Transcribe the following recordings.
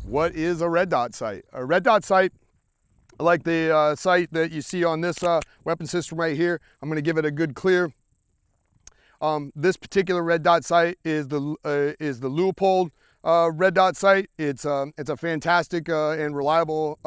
What is a red dot sight? A red dot sight, like the sight that you see on this weapon system right here, I'm going to give it a good clear. This particular red dot sight is the Leupold red dot sight. It's a fantastic and reliable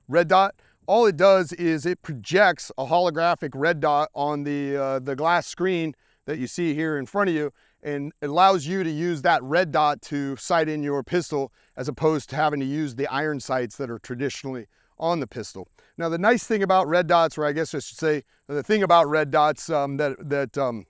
red dot. All it does is it projects a holographic red dot on the glass screen that you see here in front of you, and it allows you to use that red dot to sight in your pistol as opposed to having to use the iron sights that are traditionally on the pistol. Now, the nice thing about red dots, or I guess I should say the thing about red dots that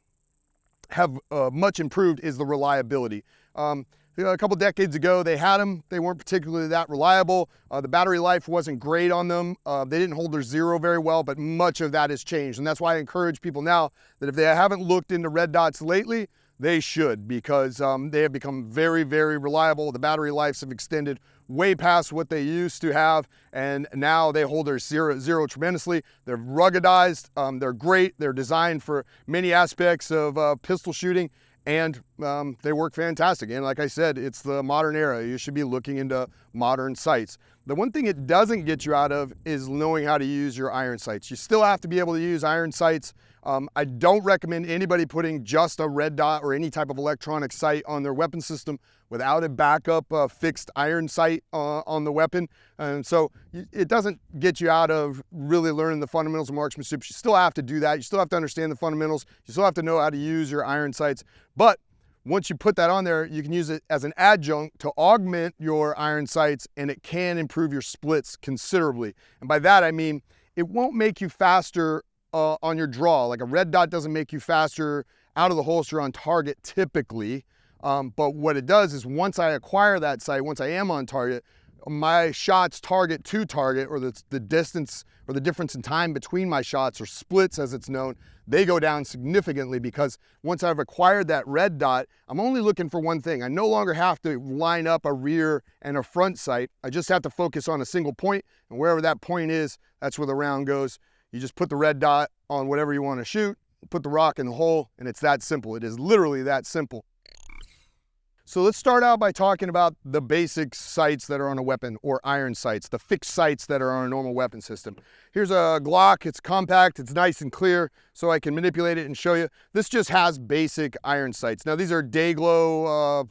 have much improved, is the reliability. A couple decades ago, they had them. They weren't particularly that reliable. The battery life wasn't great on them. They didn't hold their zero very well, but much of that has changed. And that's why I encourage people now that if they haven't looked into red dots lately, they should, because they have become very, very reliable. The battery lives have extended way past what they used to have, and now they hold their zero tremendously. They're ruggedized. They're great. They're designed for many aspects of pistol shooting, and they work fantastic. And like I said, it's the modern era. You should be looking into modern sights. The one thing it doesn't get you out of is knowing how to use your iron sights. You still have to be able to use iron sights. I don't recommend anybody putting just a red dot or any type of electronic sight on their weapon system without a backup fixed iron sight on the weapon. And so it doesn't get you out of really learning the fundamentals of marksmanship. You still have to do that. You still have to understand the fundamentals. You still have to know how to use your iron sights. But once you put that on there, you can use it as an adjunct to augment your iron sights, and it can improve your splits considerably. And by that, I mean, it won't make you faster on your draw. Like a red dot doesn't make you faster out of the holster on target typically. But what it does is once I acquire that sight, once I am on target, my shots target to target, or the distance or the difference in time between my shots, or splits as it's known, they go down significantly, because once I've acquired that red dot, I'm only looking for one thing. I no longer have to line up a rear and a front sight. I just have to focus on a single point, and wherever that point is, that's where the round goes. You just put the red dot on whatever you want to shoot, put the rock in the hole, and it's that simple. It is literally that simple. So let's start out by talking about the basic sights that are on a weapon, or iron sights, the fixed sights that are on a normal weapon system. Here's a Glock. It's compact, it's nice and clear, so I can manipulate it and show you. This just has basic iron sights. Now, these are day glow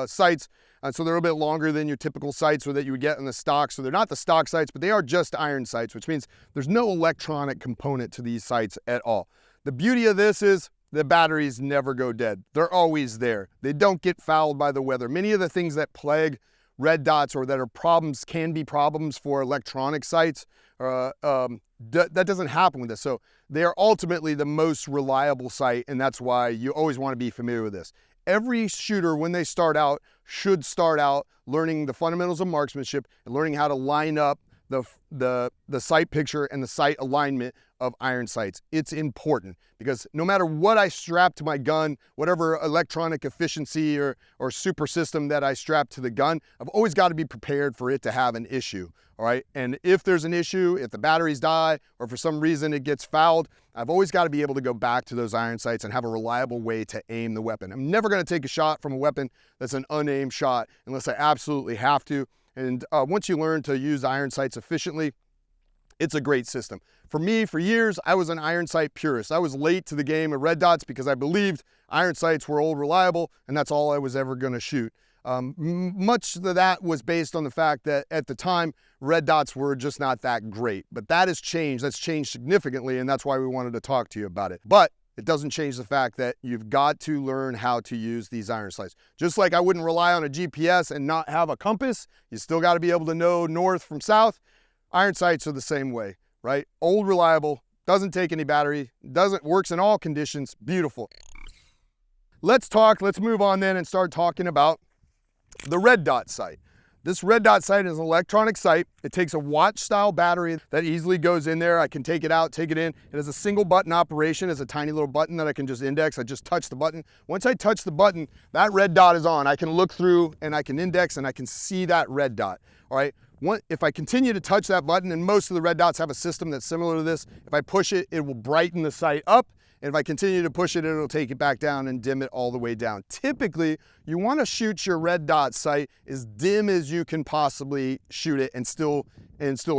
sights, so they're a bit longer than your typical sights or that you would get in the stock. So they're not the stock sights, but they are just iron sights, which means there's no electronic component to these sights at all. The beauty of this is the batteries never go dead. They're always there. They don't get fouled by the weather. Many of the things that plague red dots, or that are problems, can be problems for electronic sights. That doesn't happen with this. So they are ultimately the most reliable sight, and that's why you always want to be familiar with this. Every shooter, when they start out, should start out learning the fundamentals of marksmanship and learning how to line up the sight picture and the sight alignment of iron sights. It's important, because no matter what I strap to my gun, whatever electronic efficiency or super system that I strap to the gun, I've always got to be prepared for it to have an issue, all right? And if there's an issue, if the batteries die, or for some reason it gets fouled, I've always got to be able to go back to those iron sights and have a reliable way to aim the weapon. I'm never going to take a shot from a weapon that's an unaimed shot unless I absolutely have to. And once you learn to use iron sights efficiently, it's a great system. For me, for years, I was an iron sight purist. I was late to the game of red dots because I believed iron sights were old, reliable, and that's all I was ever going to shoot. Much of that was based on the fact that at the time, red dots were just not that great. But that has changed. That's changed significantly, and that's why we wanted to talk to you about it. But it doesn't change the fact that you've got to learn how to use these iron sights. Just like I wouldn't rely on a GPS and not have a compass, you still got to be able to know north from south. Iron sights are the same way, right? Old, reliable, doesn't take any battery, works in all conditions, beautiful. Let's move on then and start talking about the red dot sight. This red dot sight is an electronic sight. It takes a watch style battery that easily goes in there. I can take it out, take it in. It has a single button operation. It's a tiny little button that I can just index. I just touch the button. Once I touch the button, that red dot is on. I can look through and I can index and I can see that red dot, all right? If I continue to touch that button, and most of the red dots have a system that's similar to this, if I push it, it will brighten the sight up. And if I continue to push it, it'll take it back down and dim it all the way down. Typically, you want to shoot your red dot sight as dim as you can possibly shoot it and still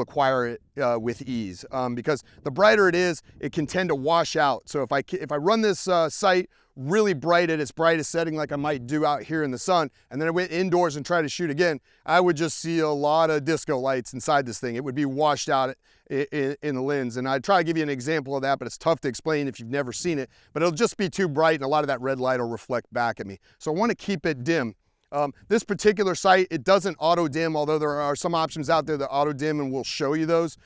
acquire it with ease. Because the brighter it is, it can tend to wash out. So if I run this sight really bright at its brightest setting like I might do out here in the sun, and then I went indoors and tried to shoot again, I would just see a lot of disco lights inside this thing. It would be washed out in the lens. And I'd try to give you an example of that, but it's tough to explain if you've never seen it. But it'll just be too bright and a lot of that red light will reflect back at me. So I want to keep it dim. This particular sight, it doesn't auto dim, although there are some options out there that auto dim, and we'll show you those.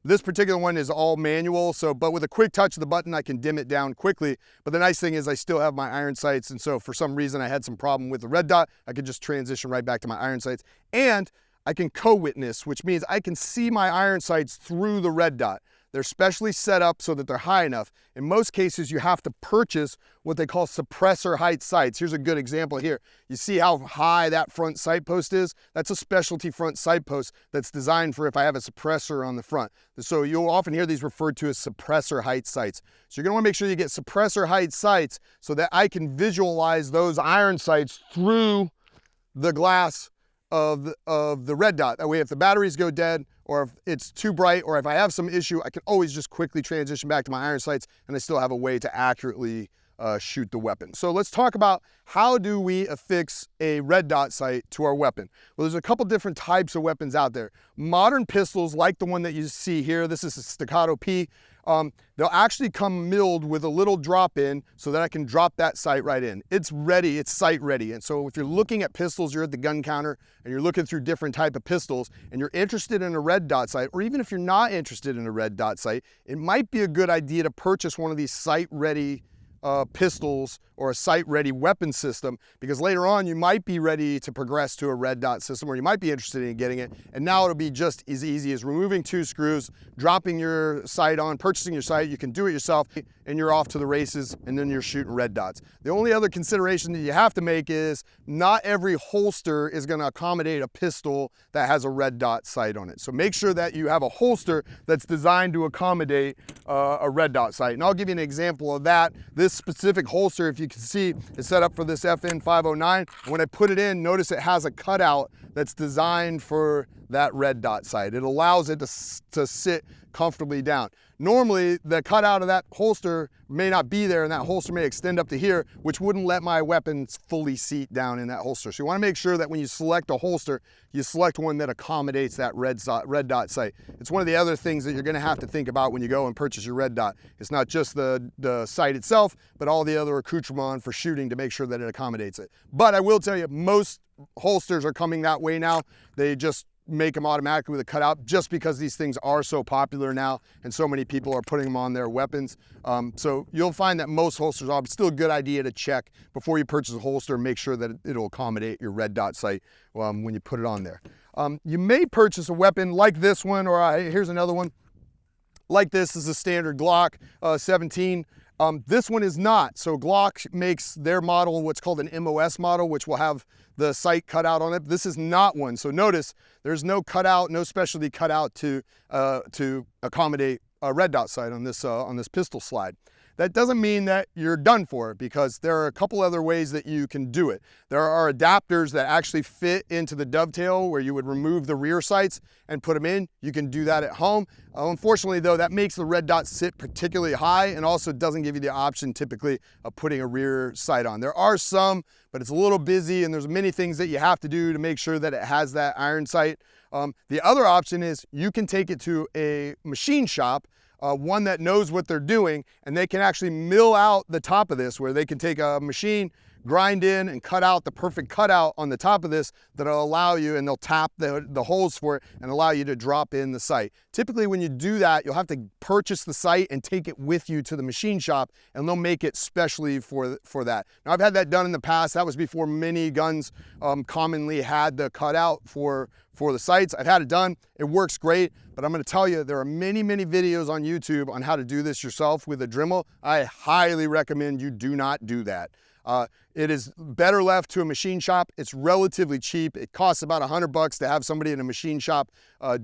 This particular one is all manual, but with a quick touch of the button, I can dim it down quickly. But the nice thing is I still have my iron sights, and so for some reason I had some problem with the red dot, I could just transition right back to my iron sights. And I can co-witness, which means I can see my iron sights through the red dot. They're specially set up so that they're high enough. In most cases, you have to purchase what they call suppressor height sights. Here's a good example here. You see how high that front sight post is? That's a specialty front sight post that's designed for if I have a suppressor on the front. So you'll often hear these referred to as suppressor height sights. So you're gonna wanna make sure you get suppressor height sights so that I can visualize those iron sights through the glass of the red dot. That way, if the batteries go dead, or if it's too bright, or if I have some issue, I can always just quickly transition back to my iron sights, and I still have a way to accurately shoot the weapon. So let's talk about how do we affix a red dot sight to our weapon. Well, there's a couple different types of weapons out there. Modern pistols, like the one that you see here, this is a Staccato P, they'll actually come milled with a little drop in so that I can drop that sight right in. It's ready, it's sight ready. And so if you're looking at pistols, you're at the gun counter and you're looking through different type of pistols and you're interested in a red dot sight, or even if you're not interested in a red dot sight, it might be a good idea to purchase one of these sight ready pistols or a sight-ready weapon system, because later on you might be ready to progress to a red dot system, or you might be interested in getting it, and now it'll be just as easy as removing 2 screws, dropping your sight on, purchasing your sight. You can do it yourself, and you're off to the races, and then you're shooting red dots. The only other consideration that you have to make is not every holster is going to accommodate a pistol that has a red dot sight on it. So make sure that you have a holster that's designed to accommodate a red dot sight. And I'll give you an example of that. This specific holster, if you can see, is set up for this FN 509. When I put it in, notice it has a cutout that's designed for that red dot sight. It allows it to sit comfortably down. Normally, the cutout of that holster may not be there, and that holster may extend up to here, which wouldn't let my weapons fully seat down in that holster. So you want to make sure that when you select a holster, you select one that accommodates that red dot sight. It's one of the other things that you're going to have to think about when you go and purchase your red dot. It's not just the sight itself, but all the other accoutrement for shooting to make sure that it accommodates it. But I will tell you, most holsters are coming that way now. They just make them automatically with a cutout, just because these things are so popular now and so many people are putting them on their weapons. So you'll find that most holsters are, but still a good idea to check before you purchase a holster, make sure that it'll accommodate your red dot sight when you put it on there. You may purchase a weapon like this one, or here's another one. Like this is a standard Glock 17. This one is not. So Glock makes their model what's called an MOS model, which will have the sight cut out on it. This is not one. So notice there's no cutout, no specialty cutout to accommodate a red dot sight on this pistol slide. That doesn't mean that you're done for it, because there are a couple other ways that you can do it. There are adapters that actually fit into the dovetail where you would remove the rear sights and put them in. You can do that at home. Unfortunately though, that makes the red dot sit particularly high and also doesn't give you the option typically of putting a rear sight on. There are some, but it's a little busy and there's many things that you have to do to make sure that it has that iron sight. The other option is you can take it to a machine shop, one that knows what they're doing, and they can actually mill out the top of this, where they can take a machine, grind in and cut out the perfect cutout on the top of this that'll allow you, and they'll tap the holes for it and allow you to drop in the sight. Typically when you do that, you'll have to purchase the sight and take it with you to the machine shop, and they'll make it specially for that. Now I've had that done in the past. That was before many guns commonly had the cutout for the sights. I've had it done. It works great, but I'm going to tell you, there are many videos on YouTube on how to do this yourself with a Dremel. I highly recommend you do not do that. It is better left to a machine shop. It's relatively cheap. It costs about $100 to have somebody in a machine shop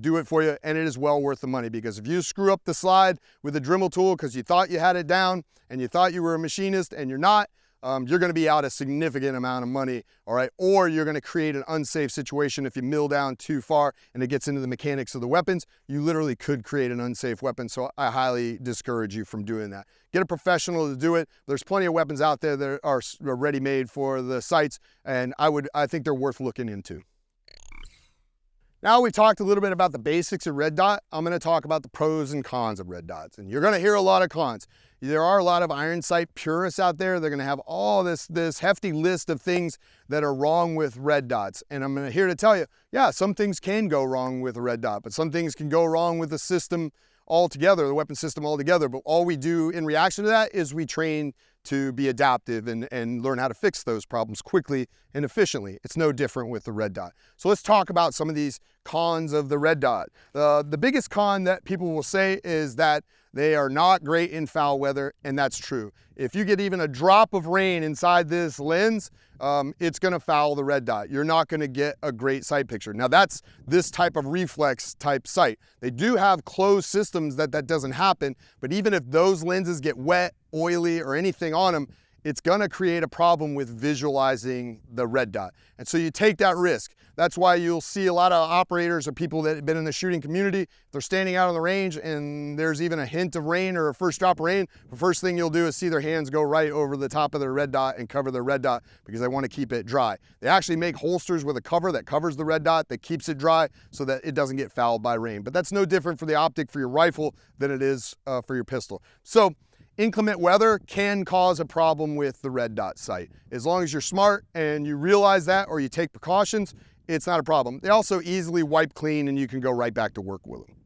do it for you, and it is well worth the money, because if you screw up the slide with a Dremel tool because you thought you had it down and you thought you were a machinist and you're not, you're going to be out a significant amount of money, all right? Or you're going to create an unsafe situation if you mill down too far and it gets into the mechanics of the weapons. You literally could create an unsafe weapon, so I highly discourage you from doing that. Get a professional to do it. There's plenty of weapons out there that are ready-made for the sights, and I think they're worth looking into. Now we've talked a little bit about the basics of red dot. I'm going to talk about the pros and cons of red dots, and you're going to hear a lot of cons. There are a lot of iron sight purists out there. They're going to have all this hefty list of things that are wrong with red dots. And I'm here to tell you, yeah, some things can go wrong with a red dot, but some things can go wrong with the system altogether, the weapon system altogether. But all we do in reaction to that is we train to be adaptive and learn how to fix those problems quickly and efficiently. It's no different with the red dot. So let's talk about some of these cons of the red dot. The biggest con that people will say is that they are not great in foul weather, and that's true. If you get even a drop of rain inside this lens, it's gonna foul the red dot. You're not gonna get a great sight picture. Now that's this type of reflex type sight. They do have closed systems that doesn't happen, but even if those lenses get wet, oily, or anything on them, it's gonna create a problem with visualizing the red dot. And so you take that risk. That's why you'll see a lot of operators or people that have been in the shooting community, they're standing out on the range and there's even a hint of rain or a first drop of rain, the first thing you'll do is see their hands go right over the top of their red dot and cover their red dot because they want to keep it dry. They actually make holsters with a cover that covers the red dot that keeps it dry so that it doesn't get fouled by rain. But that's no different for the optic for your rifle than it is for your pistol. So inclement weather can cause a problem with the red dot sight. As long as you're smart and you realize that or you take precautions, it's not a problem. They also easily wipe clean and you can go right back to work with them.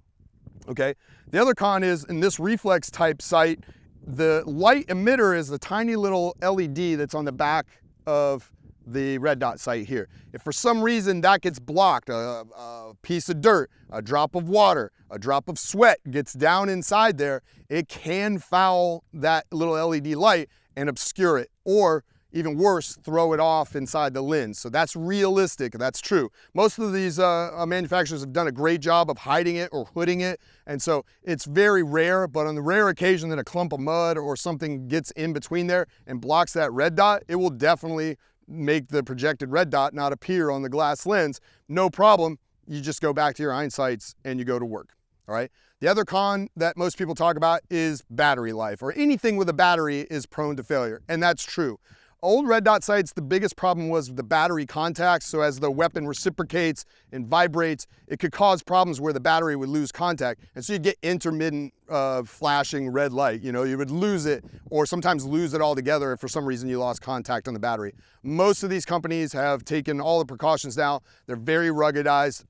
Okay, the other con is in this reflex type sight, the light emitter is the tiny little LED that's on the back of the red dot sight here. If for some reason that gets blocked, a piece of dirt, a drop of water, a drop of sweat gets down inside there, it can foul that little LED light and obscure it, or even worse, throw it off inside the lens. So that's realistic, that's true. Most of these manufacturers have done a great job of hiding it or hooding it, and so it's very rare, but on the rare occasion that a clump of mud or something gets in between there and blocks that red dot, it will definitely make the projected red dot not appear on the glass lens. No problem, you just go back to your iron sights and you go to work, all right? The other con that most people talk about is battery life, or anything with a battery is prone to failure, and that's true. Old red dot sights, the biggest problem was the battery contacts. So as the weapon reciprocates and vibrates, it could cause problems where the battery would lose contact. And so you get intermittent flashing red light. You know, you would lose it or sometimes lose it altogether if for some reason you lost contact on the battery. Most of these companies have taken all the precautions now. They're very ruggedized.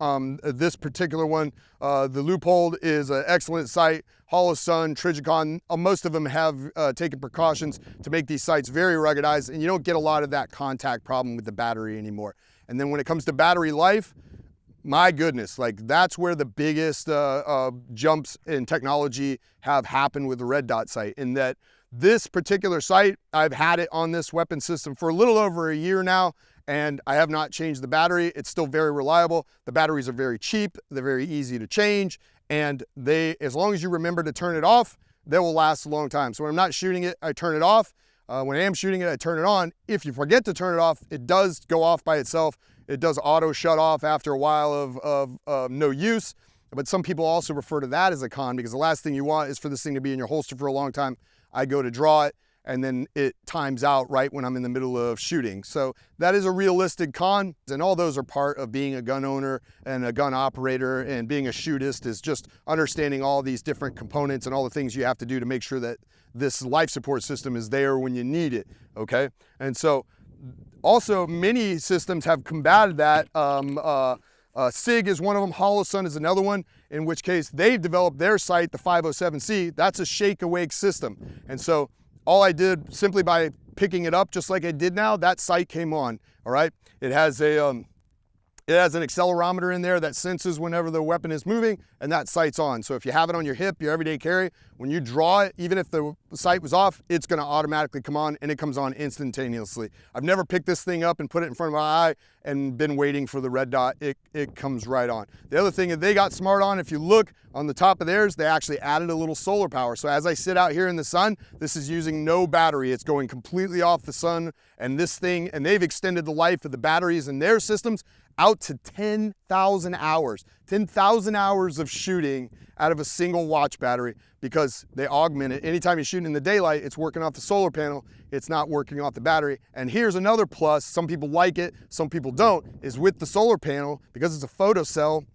This particular one, the Loophole is an excellent sight. Holosun, Trigicon, most of them have taken precautions to make these sights very ruggedized, and you don't get a lot of that contact problem with the battery anymore. And then when it comes to battery life, my goodness, like that's where the biggest jumps in technology have happened with the red dot sight, in that this particular sight, I've had it on this weapon system for a little over a year now, and I have not changed the battery. It's still very reliable. The batteries are very cheap. They're very easy to change. And as long as you remember to turn it off, they will last a long time. So when I'm not shooting it, I turn it off. When I am shooting it, I turn it on. If you forget to turn it off, it does go off by itself. It does auto shut off after a while of no use. But some people also refer to that as a con, because the last thing you want is for this thing to be in your holster for a long time. I go to draw it, and then it times out right when I'm in the middle of shooting. So that is a realistic con, and all those are part of being a gun owner and a gun operator, and being a shootist is just understanding all these different components and all the things you have to do to make sure that this life support system is there when you need it, okay? And so also many systems have combated that. SIG is one of them, Holosun is another one, in which case they've developed their sight, the 507C. That's a shake awake system. And so all I did simply by picking it up, just like I did now, that sight came on, all right? It has a It has an accelerometer in there that senses whenever the weapon is moving, and that sight's on. So if you have it on your hip, your everyday carry, when you draw it, even if the sight was off, it's gonna automatically come on, and it comes on instantaneously. I've never picked this thing up and put it in front of my eye and been waiting for the red dot. It comes right on. The other thing that they got smart on, if you look on the top of theirs, they actually added a little solar power. So as I sit out here in the sun, this is using no battery. It's going completely off the sun, and this thing, and they've extended the life of the batteries in their systems out to 10,000 hours. 10,000 hours of shooting out of a single watch battery, because they augment it. Anytime you're shooting in the daylight, it's working off the solar panel, it's not working off the battery. And here's another plus, some people like it, some people don't, is with the solar panel, because it's a photocell,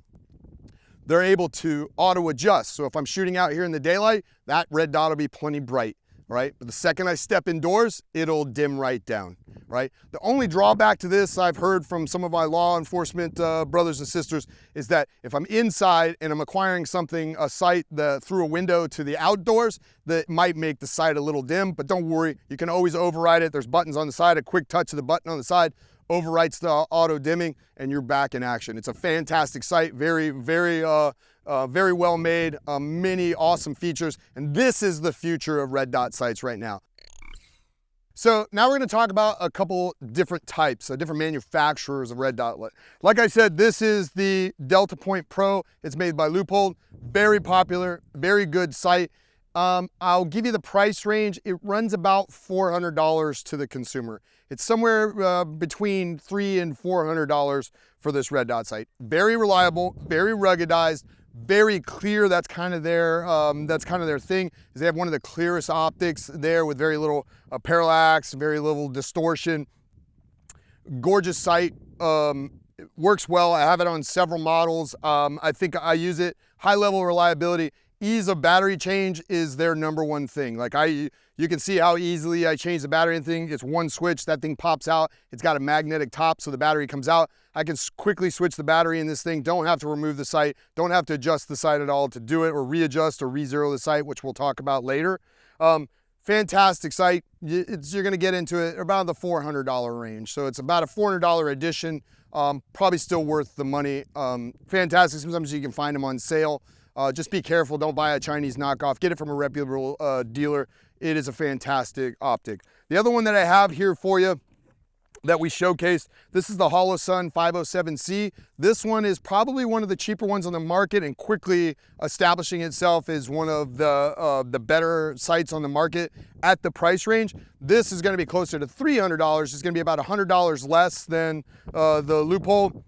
they're able to auto adjust. So if I'm shooting out here in the daylight, that red dot will be plenty bright, right? But the second I step indoors, it'll dim right down, right? The only drawback to this, I've heard from some of my law enforcement brothers and sisters, is that if I'm inside and I'm acquiring something, a sight through a window to the outdoors, that might make the sight a little dim, but don't worry, you can always override it. There's buttons on the side, a quick touch of the button on the side overwrites the auto dimming, and you're back in action. It's a fantastic sight, very well made, many awesome features, and this is the future of red dot sights right now. So now we're going to talk about a couple different types, different manufacturers of red dot. Like I said, this is the Delta Point Pro. It's made by Leupold. Very popular, very good sight. I'll give you the price range. It runs about $400 to the consumer. It's somewhere between $300 and $400 for this red dot sight. Very reliable, very ruggedized, very clear. That's kind of their thing. Is they have one of the clearest optics there with very little parallax, very little distortion. Gorgeous sight. It works well. I have it on several models. I think I use it. High level reliability. Ease of battery change is their number one thing. Like you can see how easily I change the battery and thing. It's one switch, that thing pops out. It's got a magnetic top, so the battery comes out. I can quickly switch the battery in this thing. Don't have to remove the sight. Don't have to adjust the sight at all to do it, or readjust or re-zero the sight, which we'll talk about later. Fantastic sight. You're gonna get into it about the $400 range. So it's about a $400 edition. Probably still worth the money. Fantastic. Sometimes you can find them on sale. Just be careful, don't buy a Chinese knockoff. Get it from a reputable dealer. It is a fantastic optic. The other one that I have here for you that we showcased, this is the Holosun 507C. This one is probably one of the cheaper ones on the market, and quickly establishing itself as one of the better sights on the market at the price range. This is gonna be closer to $300. It's gonna be about $100 less than the Leupold,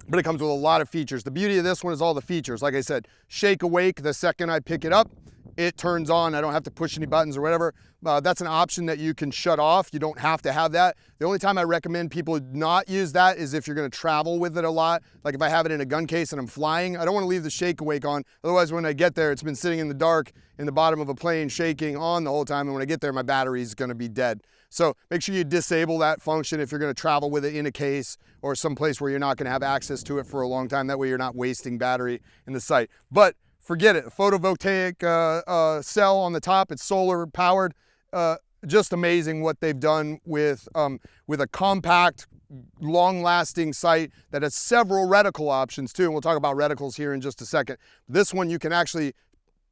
but it comes with a lot of features. The beauty of this one is all the features. Like I said, shake awake the second I pick it up, it turns on. I don't have to push any buttons or whatever. That's an option that you can shut off. You don't have to have that. The only time I recommend people not use that is if you're gonna travel with it a lot. Like if I have it in a gun case and I'm flying, I don't wanna leave the shake awake on. Otherwise, when I get there, it's been sitting in the dark in the bottom of a plane shaking on the whole time, and when I get there, my battery is gonna be dead. So make sure you disable that function if you're gonna travel with it in a case or someplace where you're not gonna have access to it for a long time. That way you're not wasting battery in the sight. But forget it, a photovoltaic cell on the top, it's solar powered. Just amazing what they've done with a compact, long-lasting sight that has several reticle options too, and we'll talk about reticles here in just a second. This one you can actually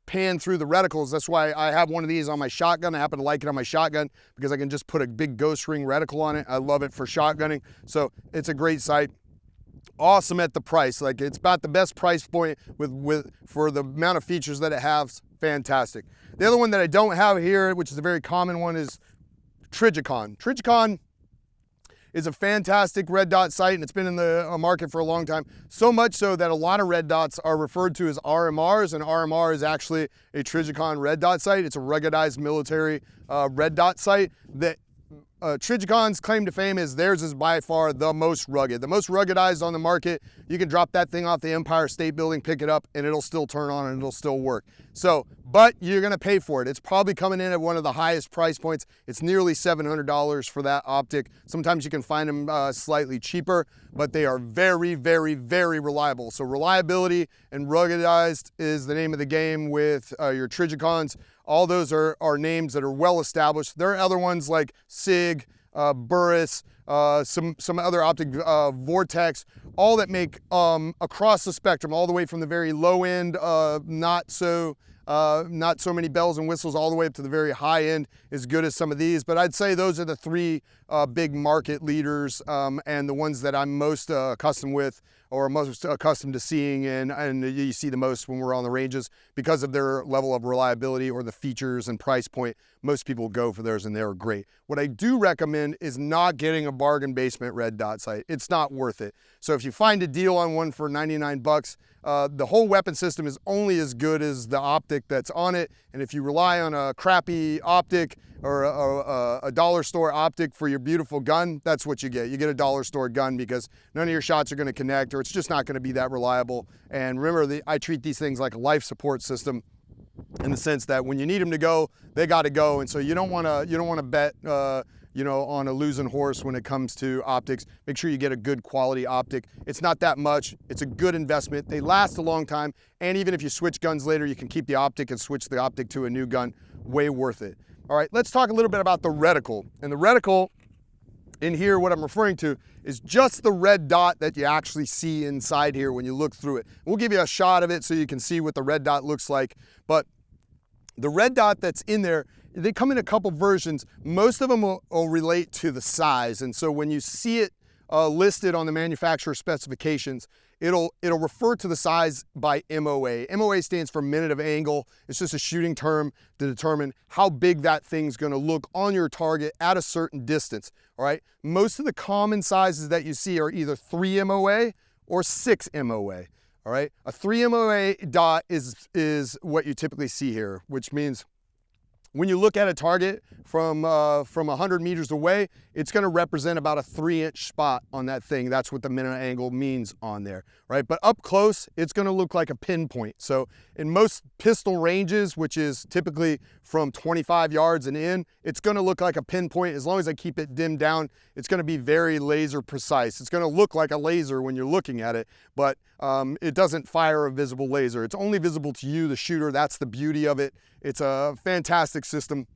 pan through the reticles. That's why I have one of these on my shotgun. I happen to like it on my shotgun because I can just put a big ghost ring reticle on it. I love it for shotgunning. So it's a great sight. Awesome at the price. Like it's about the best price point for the amount of features that it has. Fantastic. The other one that I don't have here, which is a very common one, is Trigicon. Trigicon is a fantastic red dot sight, and it's been in the market for a long time. So much so that a lot of red dots are referred to as RMRs, and RMR is actually a Trigicon red dot sight. It's a ruggedized military red dot sight that Trigicon's claim to fame is theirs is by far the most rugged, the most ruggedized on the market. You can drop that thing off the Empire State Building, pick it up, and it'll still turn on and it'll still work. So, but you're gonna pay for it. It's probably coming in at one of the highest price points. It's nearly $700 for that optic. Sometimes you can find them slightly cheaper, but they are very, very, very reliable. So reliability and ruggedized is the name of the game with your Trigicons. All those are names that are well established. There are other ones like SIG, Burris, some other optic, Vortex, all that make across the spectrum, all the way from the very low end, not so many bells and whistles, all the way up to the very high end, as good as some of these. But I'd say those are the three big market leaders, and the ones that I'm most accustomed with, or most accustomed to seeing, and you see the most when we're on the ranges because of their level of reliability or the features and price point. Most people go for those, and they're great. What I do recommend is not getting a bargain basement red dot sight. It's not worth it. So if you find a deal on one for 99 bucks, the whole weapon system is only as good as the optic that's on it. And if you rely on a crappy optic or a dollar store optic for your beautiful gun, that's what you get. You get a dollar store gun because none of your shots are going to connect, or it's just not going to be that reliable. And remember, I treat these things like a life support system, in the sense that when you need them to go, they got to go. And so you don't want to bet on a losing horse when it comes to optics. Make sure you get a good quality optic. It's not that much. It's a good investment. They last a long time. And even if you switch guns later, you can keep the optic and switch the optic to a new gun. Way worth it. All right, let's talk a little bit about the reticle. And the reticle in here, what I'm referring to is just the red dot that you actually see inside here when you look through it. We'll give you a shot of it so you can see what the red dot looks like. But the red dot that's in there, they come in a couple versions. Most of them will relate to the size. And so when you see it listed on the manufacturer specifications, it'll refer to the size by MOA. MOA stands for minute of angle. It's just a shooting term to determine how big that thing's gonna look on your target at a certain distance, all right? Most of the common sizes that you see are either 3 MOA or 6 MOA, all right? A 3 MOA dot is what you typically see here, which means when you look at a target from 100 meters away, it's gonna represent about a 3-inch spot on that thing. That's what the minute angle means on there, right? But up close, it's gonna look like a pinpoint. So in most pistol ranges, which is typically from 25 yards and in, it's gonna look like a pinpoint. As long as I keep it dimmed down, it's gonna be very laser precise. It's gonna look like a laser when you're looking at it, but it doesn't fire a visible laser. It's only visible to you, the shooter. That's the beauty of it. It's a fantastic system.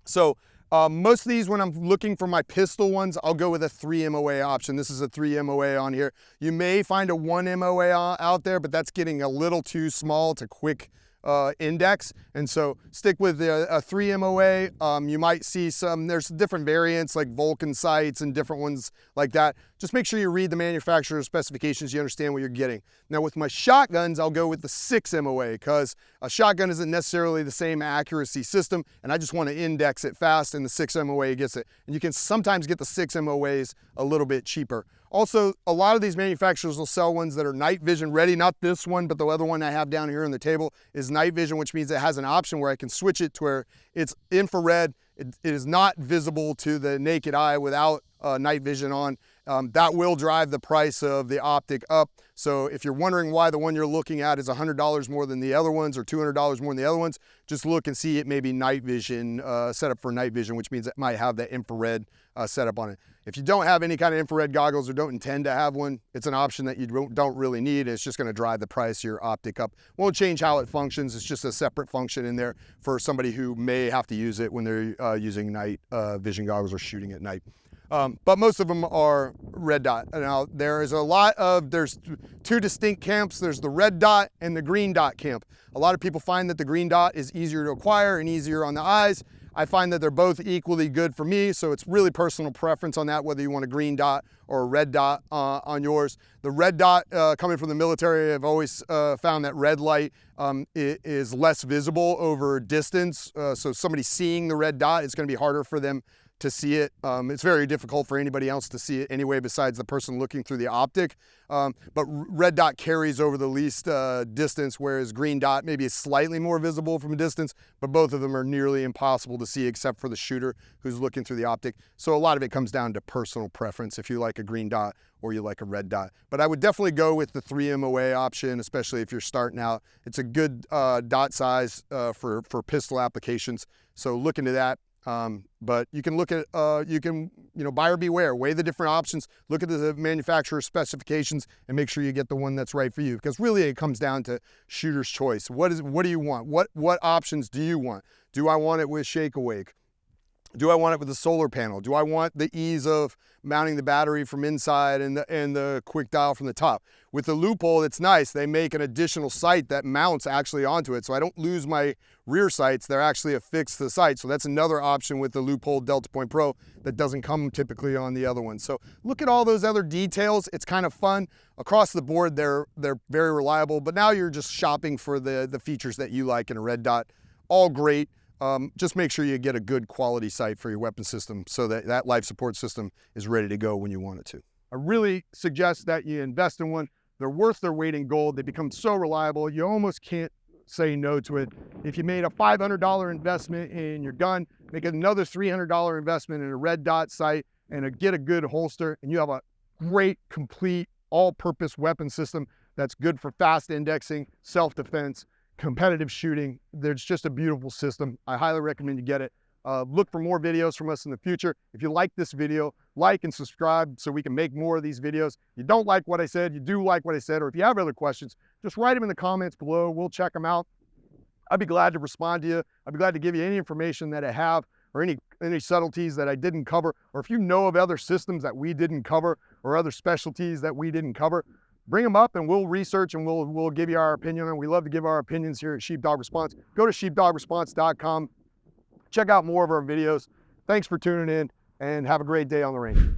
So most of these, when I'm looking for my pistol ones, I'll go with a 3 MOA option. This is a 3 MOA on here. You may find a 1 MOA out there, but that's getting a little too small to quick index. And so stick with a 3 MOA. You might see there's different variants like Vulcan sights and different ones like that. Just make sure you read the manufacturer specifications, you understand what you're getting. Now with my shotguns, I'll go with the 6 MOA because a shotgun isn't necessarily the same accuracy system, and I just want to index it fast, and the 6 MOA gets it. And you can sometimes get the 6 MOAs a little bit cheaper. Also, a lot of these manufacturers will sell ones that are night vision ready. Not this one, but the other one I have down here on the table is night vision, which means it has an option where I can switch it to where it's infrared. It is not visible to the naked eye without night vision on. That will drive the price of the optic up. So if you're wondering why the one you're looking at is $100 more than the other ones or $200 more than the other ones, just look and see it may be night vision, set up for night vision, which means it might have the infrared setup on it. If you don't have any kind of infrared goggles or don't intend to have one, it's an option that you don't really need. It's just gonna drive the price of your optic up. Won't change how it functions. It's just a separate function in there for somebody who may have to use it when they're using night vision goggles or shooting at night. But most of them are red dot. Now there's two distinct camps. There's the red dot and the green dot camp. A lot of people find that the green dot is easier to acquire and easier on the eyes. I find that they're both equally good for me, so it's really personal preference on that, whether you want a green dot or a red dot on yours. The red dot, coming from the military, I've always found that red light is less visible over distance, so somebody seeing the red dot, it's gonna be harder for them to see it. It's very difficult for anybody else to see it anyway besides the person looking through the optic. But red dot carries over the least distance, whereas green dot maybe is slightly more visible from a distance, but both of them are nearly impossible to see except for the shooter who's looking through the optic. So a lot of it comes down to personal preference if you like a green dot or you like a red dot. But I would definitely go with the 3 MOA option, especially if you're starting out. It's a good dot size for pistol applications, so look into that. But you can look at, buyer beware, weigh the different options, look at the manufacturer specifications and make sure you get the one that's right for you. Because really it comes down to shooter's choice. What do you want? What options do you want? Do I want it with shake awake? Do I want it with a solar panel? Do I want the ease of mounting the battery from inside and the quick dial from the top? With the loophole, it's nice. They make an additional sight that mounts actually onto it, so I don't lose my rear sights. They're actually affixed to the sight, so that's another option with the loophole Delta Point Pro that doesn't come typically on the other one. So look at all those other details. It's kind of fun. Across the board, they're very reliable, but now you're just shopping for the features that you like in a red dot. All great. Just make sure you get a good quality sight for your weapon system so that that life support system is ready to go when you want it to. I really suggest that you invest in one. They're worth their weight in gold. They become so reliable, you almost can't say no to it. If you made a $500 investment in your gun, make another $300 investment in a red dot sight and get a good holster, and you have a great, complete, all-purpose weapon system that's good for fast indexing, self-defense, competitive shooting. There's just a beautiful system. I highly recommend you get it. Look for more videos from us in the future. If you like this video, like and subscribe so we can make more of these videos. If you don't like what I said, you do like what I said, or if you have other questions, just write them in the comments below. We'll check them out. I'd be glad to respond to you. I'd be glad to give you any information that I have or any subtleties that I didn't cover, or if you know of other systems that we didn't cover or other specialties that we didn't cover, bring them up and we'll research and we'll give you our opinion. And we love to give our opinions here at Sheepdog Response. Go to sheepdogresponse.com. Check out more of our videos. Thanks for tuning in and have a great day on the range.